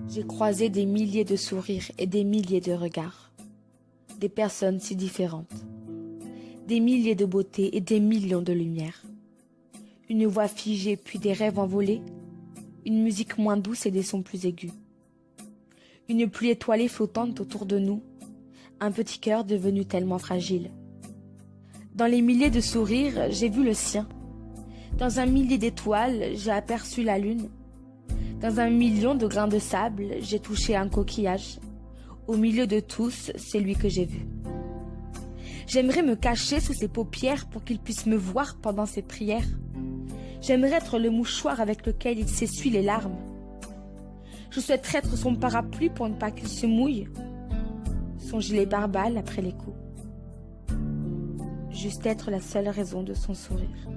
J'ai croisé des milliers de sourires et des milliers de regards. Des personnes si différentes. Des milliers de beautés et des millions de lumières. Une voix figée puis des rêves envolés. Une musique moins douce et des sons plus aigus. Une pluie étoilée flottante autour de nous. Un petit cœur devenu tellement fragile. Dans les milliers de sourires, j'ai vu le sien. Dans un millier d'étoiles, j'ai aperçu la lune. Dans un million de grains de sable, j'ai touché un coquillage. Au milieu de tous, c'est lui que j'ai vu. J'aimerais me cacher sous ses paupières pour qu'il puisse me voir pendant ses prières. J'aimerais être le mouchoir avec lequel il s'essuie les larmes. Je souhaiterais être son parapluie pour ne pas qu'il se mouille. Son gilet pare-balles après les coups. Juste être la seule raison de son sourire.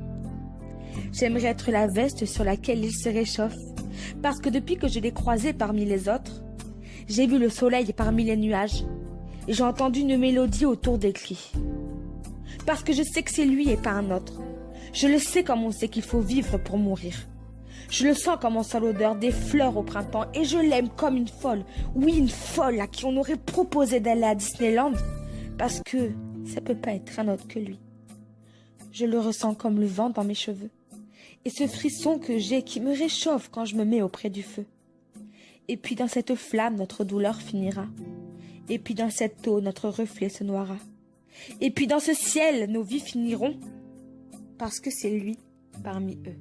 J'aimerais être la veste sur laquelle il se réchauffe, parce que depuis que je l'ai croisé parmi les autres, j'ai vu le soleil parmi les nuages, et j'ai entendu une mélodie autour des cris. Parce que je sais que c'est lui et pas un autre. Je le sais comme on sait qu'il faut vivre pour mourir. Je le sens comme on sent l'odeur des fleurs au printemps, et je l'aime comme une folle. Oui, une folle à qui on aurait proposé d'aller à Disneyland, parce que ça peut pas être un autre que lui. Je le ressens comme le vent dans mes cheveux. Et ce frisson que j'ai qui me réchauffe quand je me mets auprès du feu. Et puis dans cette flamme, notre douleur finira. Et puis dans cette eau, notre reflet se noiera. Et puis dans ce ciel, nos vies finiront. Parce que c'est lui parmi eux.